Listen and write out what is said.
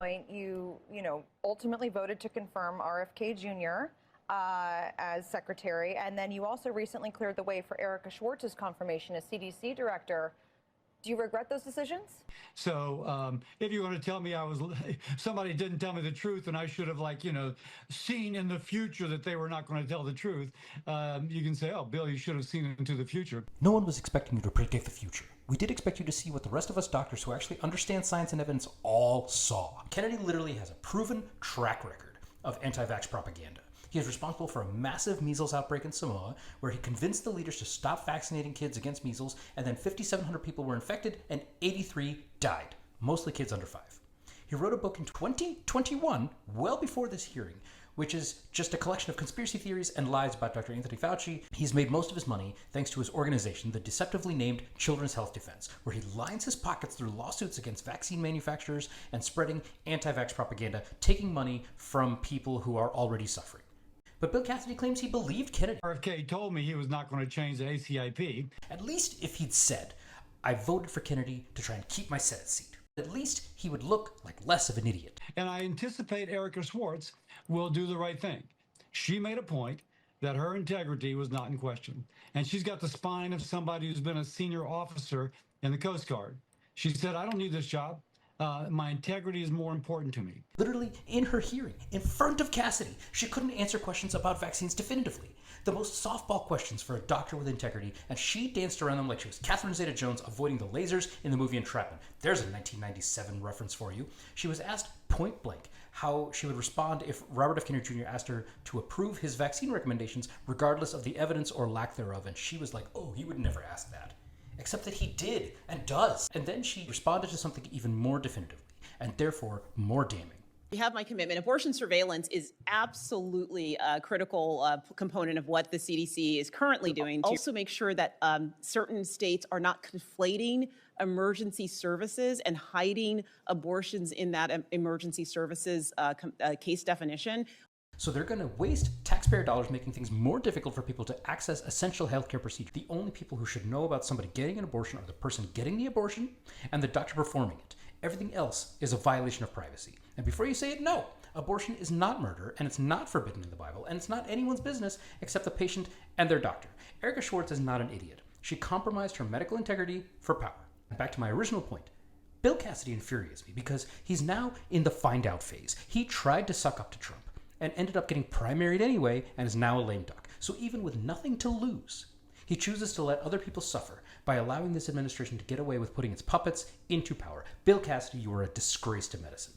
You ultimately voted to confirm RFK Jr. As secretary, and then you also recently cleared the way for Erica Schwartz's confirmation as CDC director. Do you regret those decisions? So if you want to tell me somebody didn't tell me the truth and I should have seen in the future that they were not going to tell the truth, you can say, oh, Bill, you should have seen into the future. No one was expecting you to predict the future. We did expect you to see what the rest of us doctors who actually understand science and evidence all saw. Kennedy literally has a proven track record of anti-vax propaganda. He is responsible for a massive measles outbreak in Samoa, where he convinced the leaders to stop vaccinating kids against measles, and then 5,700 people were infected and 83 died, mostly kids under 5. He wrote a book in 2021, well before this hearing, which is just a collection of conspiracy theories and lies about Dr. Anthony Fauci. He's made most of his money thanks to his organization, the deceptively named Children's Health Defense, where he lines his pockets through lawsuits against vaccine manufacturers and spreading anti-vax propaganda, taking money from people who are already suffering. But Bill Cassidy claims he believed Kennedy. RFK told me he was not going to change the ACIP. At least if he'd said, I voted for Kennedy to try and keep my Senate seat. At least he would look like less of an idiot. And I anticipate Erica Schwartz will do the right thing. She made a point that her integrity was not in question. And she's got the spine of somebody who's been a senior officer in the Coast Guard. She said, I don't need this job. My integrity is more important to me. Literally in her hearing, in front of Cassidy, she couldn't answer questions about vaccines definitively. The most softball questions for a doctor with integrity, and she danced around them like she was Catherine Zeta-Jones avoiding the lasers in the movie Entrapment. There's a 1997 reference for you. She was asked point blank how she would respond if Robert F. Kennedy Jr. asked her to approve his vaccine recommendations regardless of the evidence or lack thereof, and she was like, oh, he would never ask that. Except that he did and does. And then she responded to something even more definitively and therefore more damning. You have my commitment. Abortion surveillance is absolutely a critical component of what the CDC is currently doing to also make sure that certain states are not conflating emergency services and hiding abortions in that emergency services case definition. So they're going to waste taxpayer dollars making things more difficult for people to access essential healthcare procedures. The only people who should know about somebody getting an abortion are the person getting the abortion and the doctor performing it. Everything else is a violation of privacy. And before you say it, no, abortion is not murder, and it's not forbidden in the Bible, and it's not anyone's business except the patient and their doctor. Erica Schwartz is not an idiot. She compromised her medical integrity for power. Back to my original point. Bill Cassidy infuriates me because he's now in the find out phase. He tried to suck up to Trump and ended up getting primaried anyway and is now a lame duck. So even with nothing to lose, he chooses to let other people suffer by allowing this administration to get away with putting its puppets into power. Bill Cassidy, you are a disgrace to medicine.